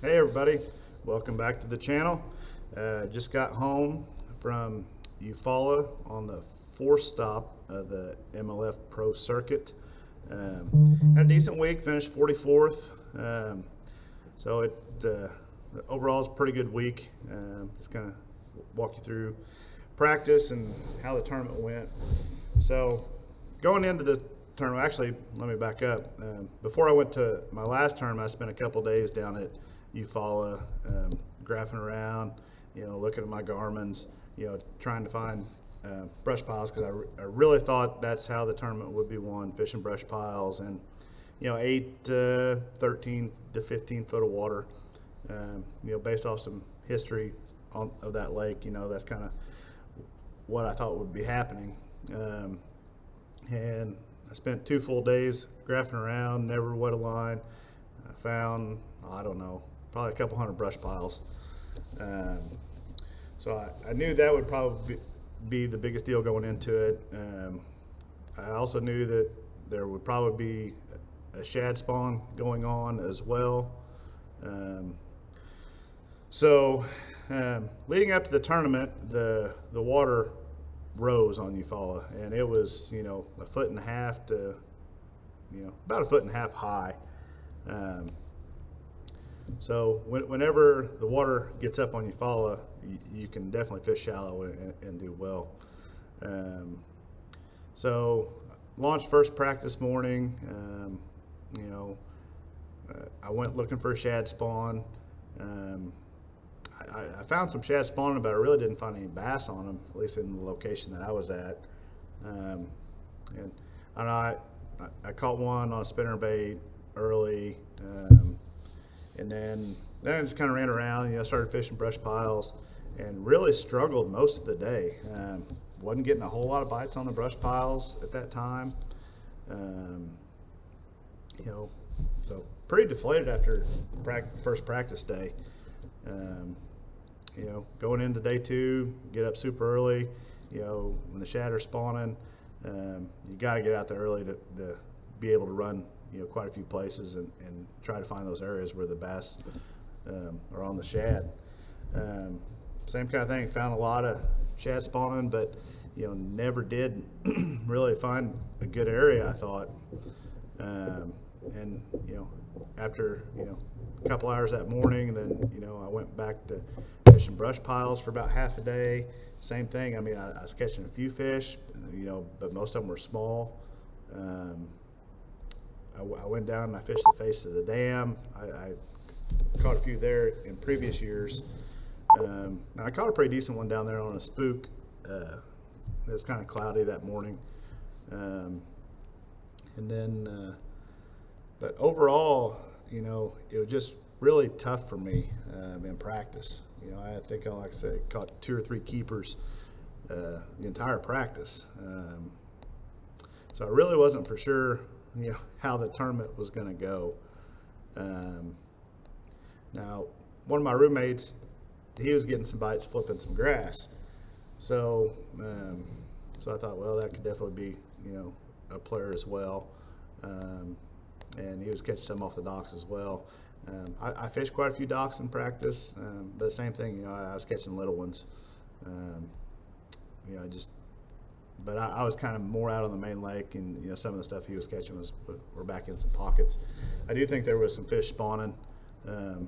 Hey everybody, welcome back to the channel. Just got home from Eufaula on the fourth stop of the MLF Pro Circuit. Had a decent week, finished 44th. So it overall is a pretty good week. Just kind of walk you through practice and how the tournament went. So going into the tournament, actually let me back up. Before I went to my last tournament, I spent a couple days down at Eufaula, graphing around, looking at my Garmin's, trying to find brush piles, because I really thought that's how the tournament would be won, fishing brush piles and 8 to 13 to 15 foot of water, based off some history of that lake. That's kind of what I thought would be happening. And I spent 2 full days graphing around, never wet a line. I found, I don't know, probably a couple hundred brush piles. So I knew that would probably be the biggest deal going into it. I also knew that there would probably be a shad spawn going on as well. Leading up to the tournament, the water rose on Eufaula, and it was 1.5 feet to about 1.5 feet high. So whenever the water gets up on Eufaula, you can definitely fish shallow and do well. So launched first practice morning. I went looking for a shad spawn. I found some shad spawning, but I really didn't find any bass on them, at least in the location that I was at. And I don't know, I caught one on a spinnerbait early. And then I just kind of ran around, started fishing brush piles, and really struggled most of the day. Wasn't getting a whole lot of bites on the brush piles at that time. So pretty deflated after first practice day. Going into day 2, get up super early. When the shad are spawning, you got to get out there early to be able to run quite a few places and try to find those areas where the bass are on the shad. Same kind of thing, found a lot of shad spawning, but never did really find a good area, I thought. And after a couple hours that morning, then I went back to fishing brush piles for about half a day. Same thing, I mean, I was catching a few fish, but most of them were small. I went down and I fished the face of the dam. I caught a few there in previous years. I caught a pretty decent one down there on a spook. It was kind of cloudy that morning. But overall, it was just really tough for me in practice. I think, like I said, caught 2 or 3 keepers the entire practice. So I really wasn't for sure how the tournament was going to go. Now, one of my roommates, he was getting some bites flipping some grass. So I thought, well, that could definitely be a player as well. And he was catching some off the docks as well. I fished quite a few docks in practice, but the same thing, I was catching little ones. But I was kind of more out on the main lake, and some of the stuff he was catching were back in some pockets. I do think there was some fish spawning and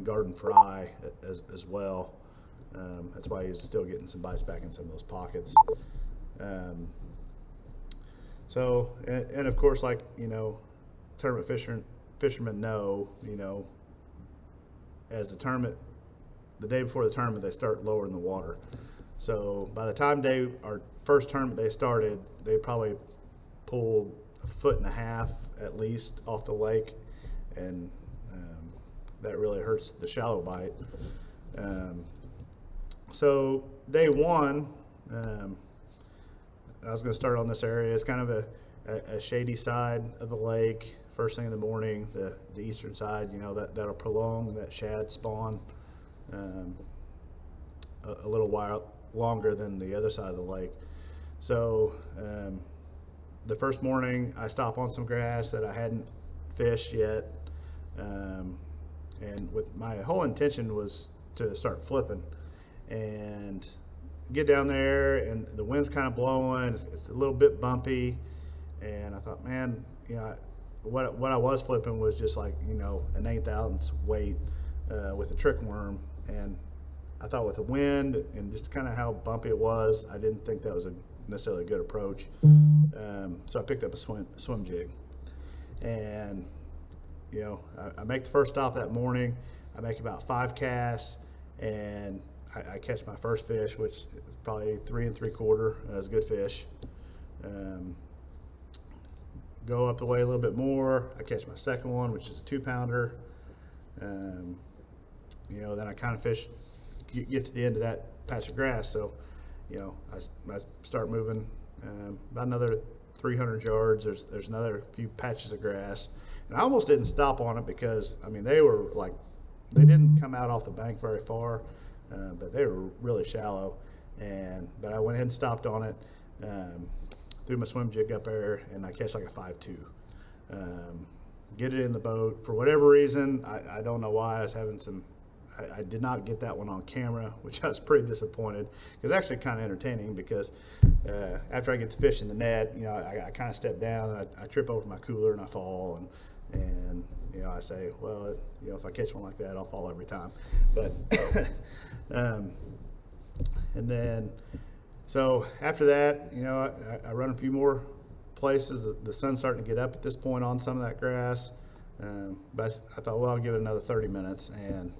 garden fry as well. That's why he's still getting some bites back in some of those pockets. And of course, like tournament fishermen know, as the day before the tournament, they start lowering the water. So by the time our first tournament day started, they probably pulled 1.5 feet at least off the lake, and that really hurts the shallow bite. So day 1, I was going to start on this area. It's kind of a shady side of the lake. First thing in the morning, the eastern side, that'll prolong that shad spawn a little while longer than the other side of the lake. So the first morning I stop on some grass that I hadn't fished yet, and with my whole intention was to start flipping and get down there, and the wind's kind of blowing. It's a little bit bumpy, and I thought, man, you know, what I was flipping was just like, you know, an 8/1000 weight with a trick worm, and I thought with the wind and just kind of how bumpy it was, I didn't think that was necessarily a good approach. So I picked up a swim jig, and you know, I make the first stop that morning. I make about 5 casts, and I catch my first fish, which is probably 3 3/4. It's a good fish. Go up the way a little bit more. I catch my second one, which is a 2-pounder. You know, then I kind of get to the end of that patch of grass. So, you know, I start moving about another 300 yards. There's another few patches of grass, and I almost didn't stop on it because, I mean, they were like, they didn't come out off the bank very far, but they were really shallow. But I went ahead and stopped on it, threw my swim jig up there, and I catch like a 5.2. Get it in the boat. For whatever reason, I don't know why, I was having some, I did not get that one on camera, which I was pretty disappointed. It was actually kind of entertaining because after I get the fish in the net, you know, I kind of step down, I trip over my cooler and I fall, and you know, I say, well, you know, if I catch one like that, I'll fall every time. But and then, so after that, you know, I run a few more places. The sun's starting to get up at this point on some of that grass, but I thought, well, I'll give it another 30 minutes, and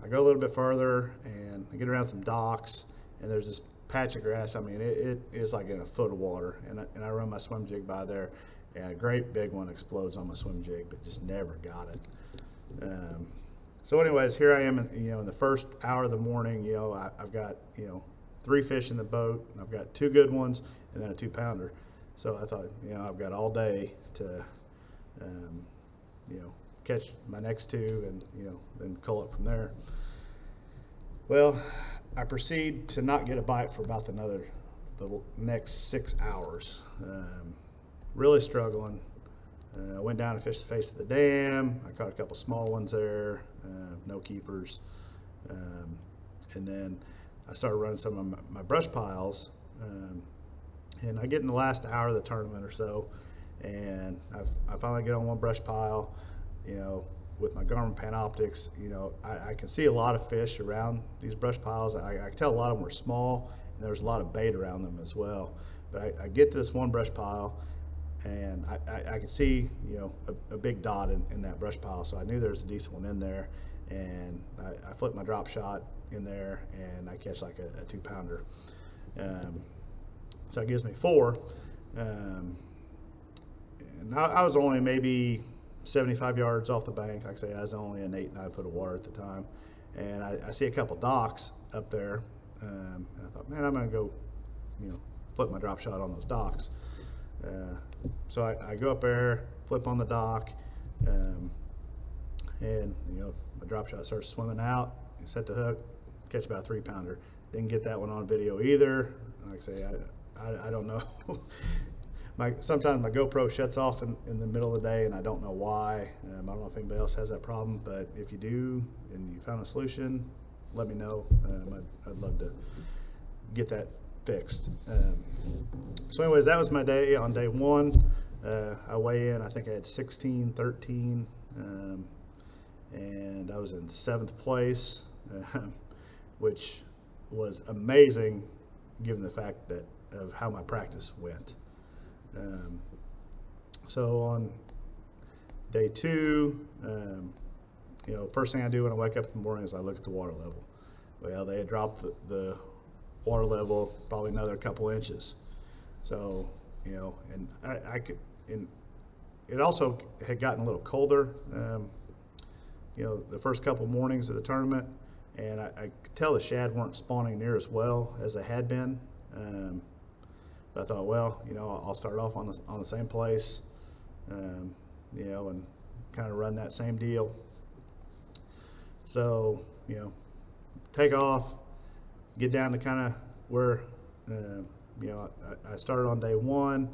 I go a little bit further, and I get around some docks, and there's this patch of grass. I mean, it is like in a foot of water, and I run my swim jig by there, and a great big one explodes on my swim jig, but just never got it. So anyways, here I am, you know, in the first hour of the morning. You know, I've got, you know, 3 fish in the boat, and I've got 2 good ones, and then a 2-pounder. So I thought, you know, I've got all day to, you know, catch my next 2, and you know, then cull it from there. Well, I proceed to not get a bite for about the next 6 hours. Really struggling. I went down and fished the face of the dam. I caught a couple small ones there, no keepers, and then I started running some of my brush piles, and I get in the last hour of the tournament or so, and I finally get on one brush pile. You know, with my Garmin Panoptics, you know, I can see a lot of fish around these brush piles. I can tell a lot of them were small, and there was a lot of bait around them as well. But I get to this one brush pile, and I can see, you know, a big dot in that brush pile, so I knew there was a decent one in there, and I flip my drop shot in there, and I catch like a 2-pounder. So it gives me 4, and I was only maybe 75 yards off the bank. Like I say, I was only in 8-9 foot of water at the time, and I see a couple docks up there, and I thought, man, I'm gonna go, you know, flip my drop shot on those docks. So I go up there, flip on the dock, and you know, my drop shot starts swimming out, set the hook, catch about a 3-pounder. Didn't get that one on video either. Like I say, I don't know. Sometimes my GoPro shuts off in the middle of the day, and I don't know why. I don't know if anybody else has that problem, but if you do and you found a solution, let me know. I'd love to get that fixed. So anyways, that was my day. On day 1, I weigh in, I think I had 16:13, and I was in 7th place, which was amazing given the fact of how my practice went. So on day 2, you know, first thing I do when I wake up in the morning is I look at the water level. Well, they had dropped the water level probably another couple inches. So, you know, and and it also had gotten a little colder, you know, the first couple mornings of the tournament, and I could tell the shad weren't spawning near as well as they had been. But I thought, well, you know, I'll start off on the same place, you know, and kind of run that same deal. So, you know, take off, get down to kind of where, you know, I started on day 1.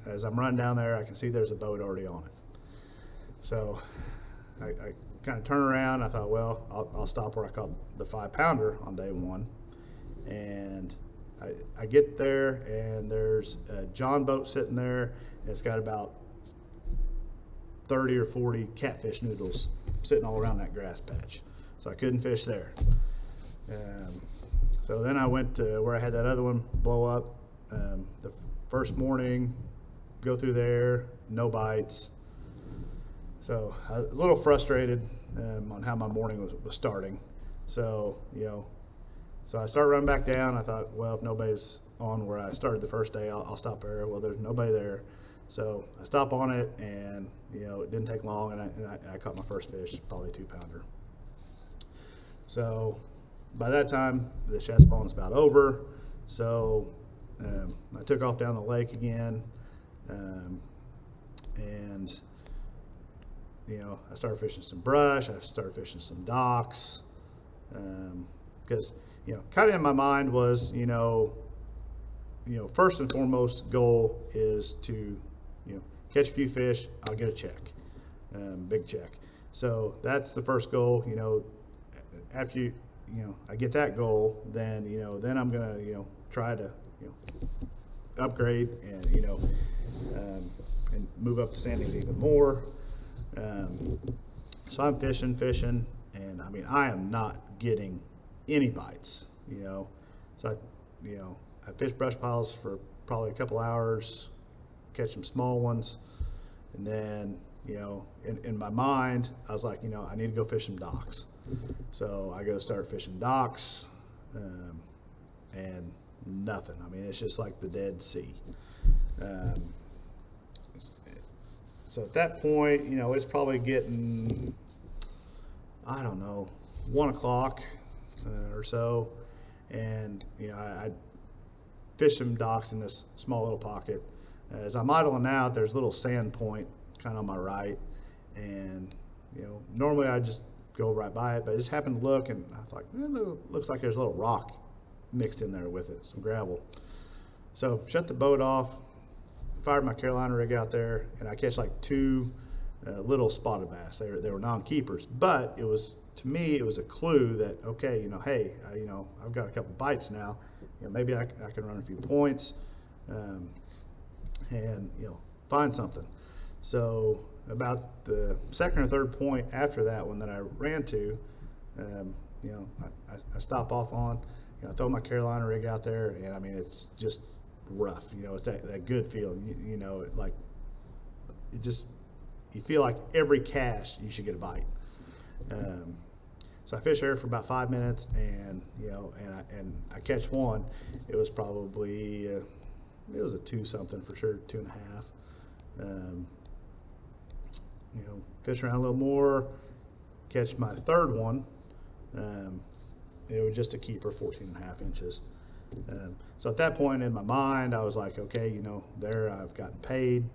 As I'm running down there, I can see there's a boat already on it. So I kind of turn around. I thought, well, I'll stop where I caught the 5-pounder on day 1. And I get there, and there's a John boat sitting there, and it's got about 30 or 40 catfish noodles sitting all around that grass patch. So I couldn't fish there. So then I went to where I had that other one blow up. The first morning, go through there, no bites. So I was a little frustrated on how my morning was starting. So, so I started running back down. I thought, well, if nobody's on where I started the first day, I'll stop there. Well, there's nobody there. So I stop on it, and it didn't take long, and I caught my first fish, probably a 2-pounder. So by that time, the shad spawn's about over. So I took off down the lake again, and I started fishing some brush. I started fishing some docks, because kind of in my mind was, first and foremost goal is to catch a few fish. I'll get a check, big check. So that's the first goal. After I get that goal, then then I'm gonna try to upgrade and and move up the standings even more. So I'm fishing, and I mean, I am not getting any bites, So I fish brush piles for probably a couple hours, catch some small ones, and then, in my mind, I was like, I need to go fish some docks. So I go start fishing docks, and nothing. I mean, it's just like the Dead Sea. So at that point, it's probably getting, I don't know, 1 o'clock or so, and I fish some docks in this small little pocket. As I'm idling out, there's a little sand point kind of on my right, and normally I just go right by it, but I just happened to look, and I thought, it looks like there's a little rock mixed in there with it, some gravel. So shut the boat off, fired my Carolina rig out there, and I catch like 2 little spotted bass. They were non-keepers, but it was, to me, it was a clue that, okay, hey, I've got a couple bites now. Maybe I can run a few points, and find something. So about the second or third point after that one that I ran to, I stop off on, I throw my Carolina rig out there, and I mean, it's just rough. It's that good feeling. Like it just, you feel like every cast you should get a bite. So I fish there for about 5 minutes, and and I catch one. It was probably it was a 2 something for sure, 2.5. Fish around a little more, catch my third one. It was just a keeper, 14.5 inches. So at that point in my mind, I was like, okay, there I've gotten paid.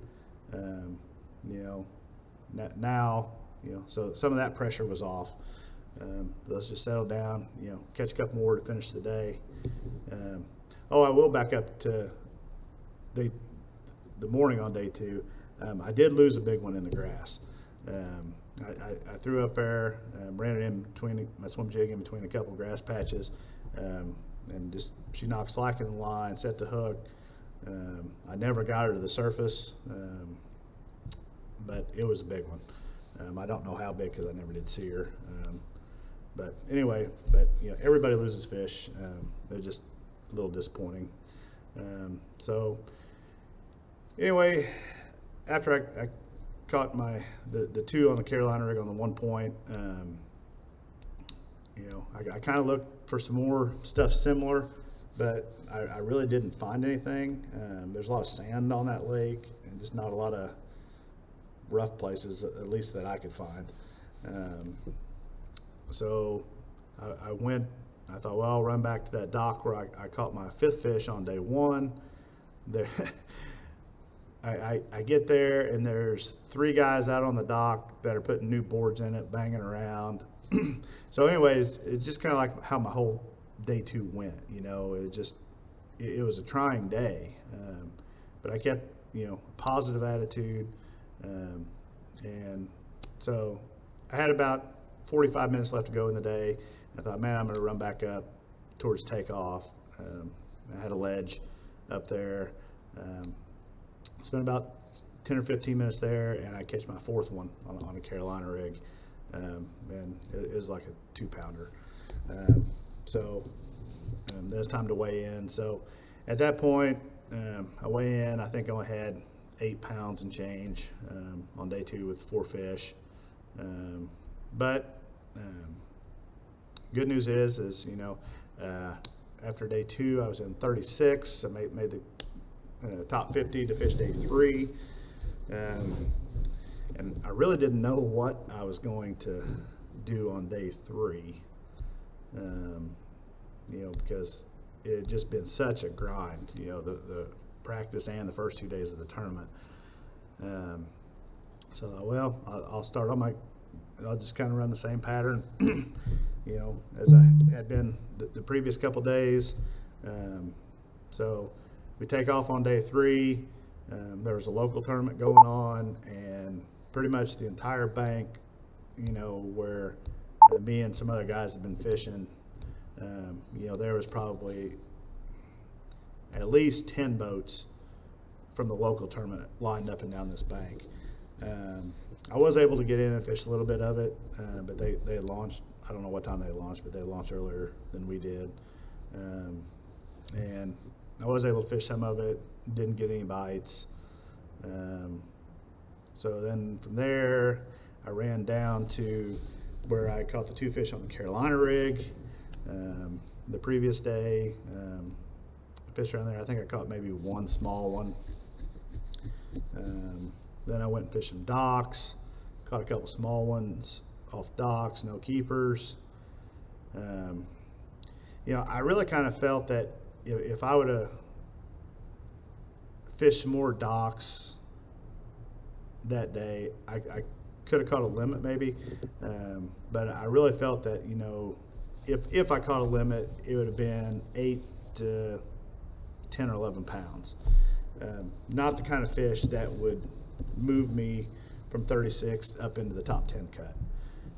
Now, so some of that pressure was off. Let's just settle down, catch a couple more to finish the day. I will back up to the morning on day 2. I did lose a big one in the grass. I threw up there, ran it in between my swim jig in between a couple grass patches, and just she knocked slack in the line, set the hook. I never got her to the surface, but it was a big one. I don't know how big because I never did see her. But anyway, everybody loses fish. They're just a little disappointing. So anyway, after I caught the 2 on the Carolina rig on the 1 point, I kind of looked for some more stuff similar, but I really didn't find anything. There's a lot of sand on that lake, and just not a lot of rough places, at least that I could find. So I went, I thought, well, I'll run back to that dock where I caught my 5th fish on day 1. There, I get there, and there's 3 guys out on the dock that are putting new boards in it, banging around. So anyways, it's just kind of like how my whole day 2 went. It was a trying day, but I kept positive attitude, and so I had about 45 minutes left to go in the day. I thought, man, I'm going to run back up towards takeoff. I had a ledge up there. Spent about 10 or 15 minutes there, and I catch my fourth one on a Carolina rig. And it was like a 2-pounder. Then it's time to weigh in. So at that point, I weigh in. I think I only had 8 pounds and change on day 2 with 4 fish. But good news is you know, after day 2, I was in 36. I made the top 50 to fish day 3. And I really didn't know what I was going to do on day 3. You know, because it had just been such a grind, you know, the practice and the first 2 days of the tournament. So, well, I'll start on I'll just kind of run the same pattern, you know, as I had been the previous couple days. So we take off on day 3. There was a local tournament going on, and pretty much the entire bank, you know, where me and some other guys had been fishing, you know, there was probably at least 10 boats from the local tournament lined up and down this bank. I was able to get in and fish a little bit of it, but they had launched, I don't know what time they launched, but they launched earlier than we did. And I was able to fish some of it, didn't get any bites. So then from there, I ran down to where I caught the 2 fish on the Carolina rig. The previous day, I fished around there. I think I caught maybe 1 small one. Then I went and fished some docks, caught a couple small ones off docks, no keepers. You know, I really kind of felt that if I would have fished some more docks that day, I could have caught a limit maybe, but I really felt that, you know, if I caught a limit, it would have been 8 to 10 or 11 pounds. Not the kind of fish that would move me from 36 up into the top 10 cut.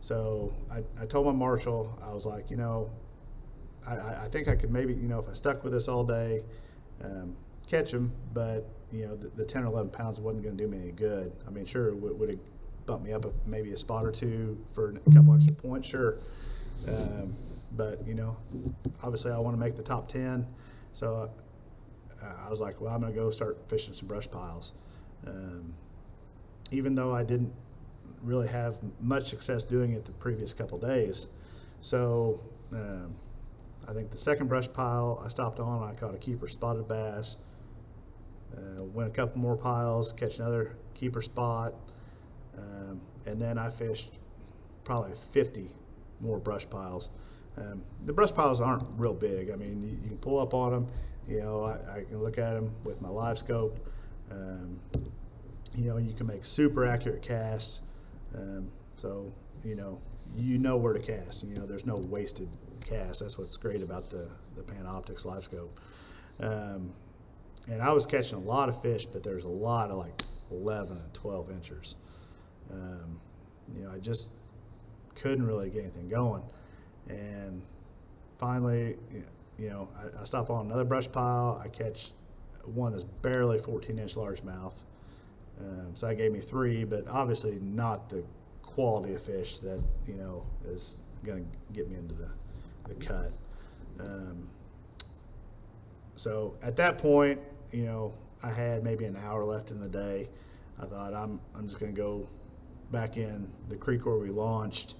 So I told my marshal, I was like, you know, I think I could maybe, you know, if I stuck with this all day, catch them, but, you know, the 10 or 11 pounds wasn't going to do me any good. I mean, sure, it would have bumped me up maybe a spot or 2 for a couple extra points, sure. But, you know, obviously I want to make the top 10. So I was like, well, I'm going to go start fishing some brush piles. Even though I didn't really have much success doing it the previous couple days. So I think the second brush pile I stopped on, I caught a keeper spotted bass. Went a couple more piles, catch another keeper spot. And then I fished probably 50 more brush piles. The brush piles aren't real big. I mean, you can pull up on them. You know, I can look at them with my live scope. You know, you can make super accurate casts. So, you know where to cast. You know, there's no wasted cast. That's what's great about the Panoptix live scope. And I was catching a lot of fish, but there's a lot of like 11 and 12 inchers. You know, I just couldn't really get anything going. And finally, you know, I stop on another brush pile. I catch one that's barely 14-inch largemouth. So that gave me 3, but obviously not the quality of fish that, you know, is going to get me into the cut. So at that point, you know, I had maybe an hour left in the day. I thought I'm just going to go back in the creek where we launched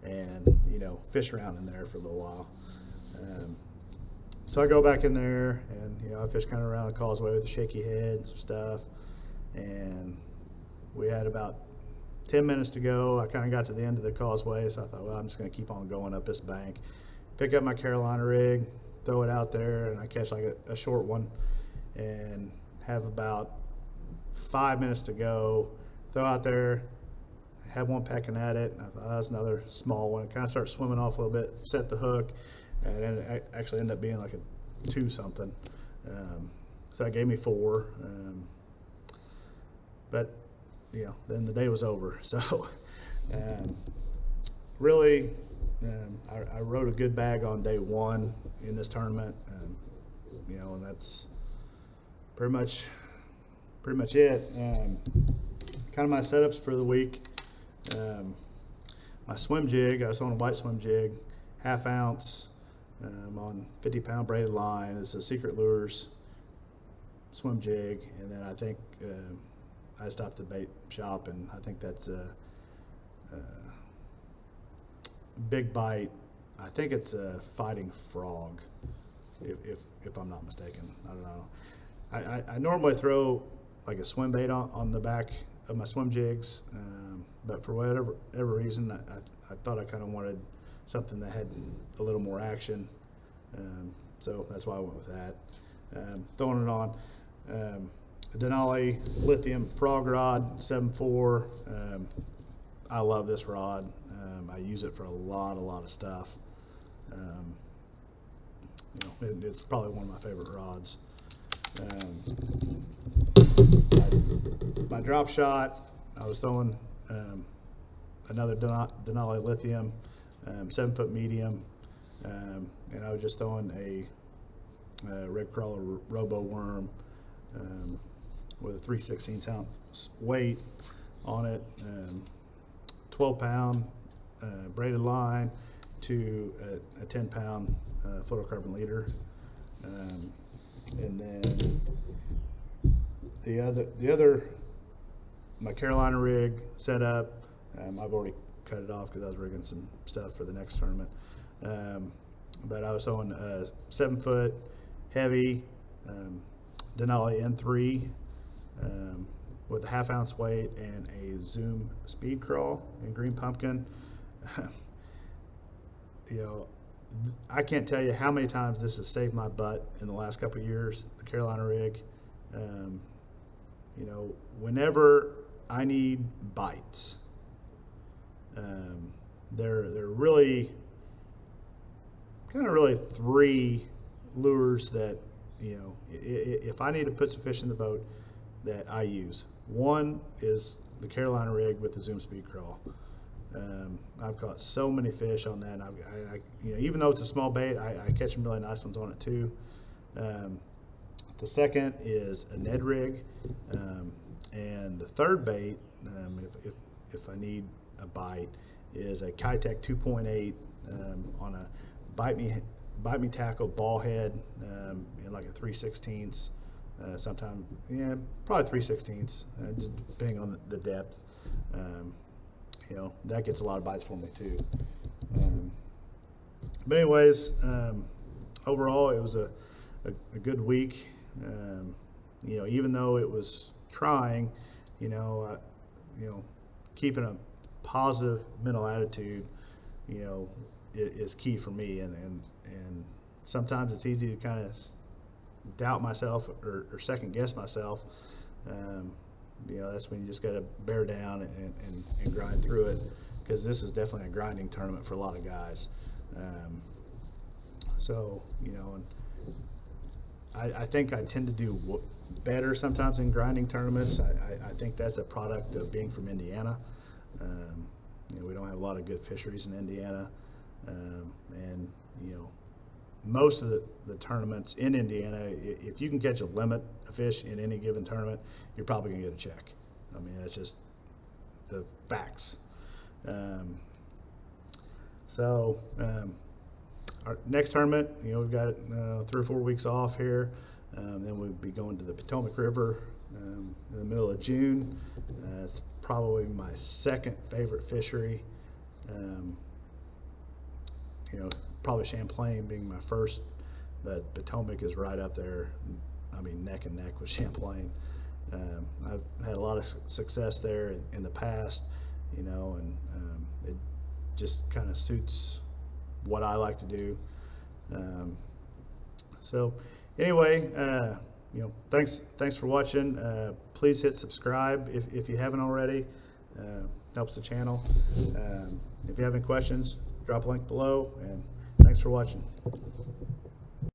and, you know, fish around in there for a little while. So I go back in there and, you know, I fish kind of around the causeway with a shaky head and some stuff. And we had about 10 minutes to go. I kind of got to the end of the causeway, so I thought, well, I'm just going to keep on going up this bank. Pick up my Carolina rig, throw it out there, and I catch like a short one and have about 5 minutes to go. Throw out there, have one pecking at it, and I thought, oh, that's another small one. It kind of starts swimming off a little bit, set the hook, and then it actually ended up being like a 2 something. So that gave me 4. But, you know, then the day was over. So really, I rode a good bag on day one in this tournament, you know, and that's pretty much it. Kind of my setups for the week. My swim jig, I was on a white swim jig, 1/2 ounce, on 50-pound braided line. It's a Secret Lures swim jig, and then I think I stopped at the bait shop, and I think that's a big bite. I think it's a fighting frog, if I'm not mistaken. I don't know. I normally throw like a swim bait on the back of my swim jigs, but for whatever reason, I thought I kind of wanted something that had a little more action, so that's why I went with that. Throwing it on Denali lithium frog rod 7.4. I love this rod. I use it for a lot of stuff. You know, it's probably one of my favorite rods. My drop shot, I was throwing another Denali lithium, 7-foot medium, and I was just throwing a red crawler robo worm with a 3/16 ounce weight on it, 12-pound braided line to a 10-pound fluorocarbon leader, and then the other my Carolina rig set up. I've already cut it off because I was rigging some stuff for the next tournament, but I was throwing a 7-foot heavy Denali N3 with a 1/2 ounce weight and a Zoom speed crawl in green pumpkin. You know, I can't tell you how many times this has saved my butt in the last couple of years, the Carolina rig. You know, whenever I need bites, there really three lures that, you know, if I need to put some fish in the boat, that I use. One is the Carolina rig with the Zoom speed crawl. I've caught so many fish on that. I you know, even though it's a small bait, I catch some really nice ones on it too. The second is a Ned rig, and the third bait, if I need a bite, is a Kitech 2.8 on a bite me tackle ball head, in like a 3/16. Sometime, yeah, probably 3/16, just depending on the depth. You know, that gets a lot of bites for me too. But anyways, overall it was a good week. You know, even though it was trying, you know, keeping a positive mental attitude, you know, is key for me, and sometimes it's easy to kind of doubt myself or second guess myself. You know, that's when you just got to bear down and grind through it, because this is definitely a grinding tournament for a lot of guys. So, you know, and I think I tend to do better sometimes in grinding tournaments. I think that's a product of being from Indiana. You know, we don't have a lot of good fisheries in Indiana, and you know, most of the tournaments in Indiana, if you can catch a limit of fish in any given tournament, you're probably going to get a check. I mean, that's just the facts. Our next tournament, you know, we've got 3 or 4 weeks off here. Then we'll be going to the Potomac River in the middle of June. It's probably my second favorite fishery. You know, probably Champlain being my first, but Potomac is right up there. I mean, neck and neck with Champlain. I've had a lot of success there in the past, you know, and it just kind of suits what I like to do. So anyway, you know, thanks for watching. Please hit subscribe if you haven't already. Helps the channel. If you have any questions, drop a link below, and thanks for watching.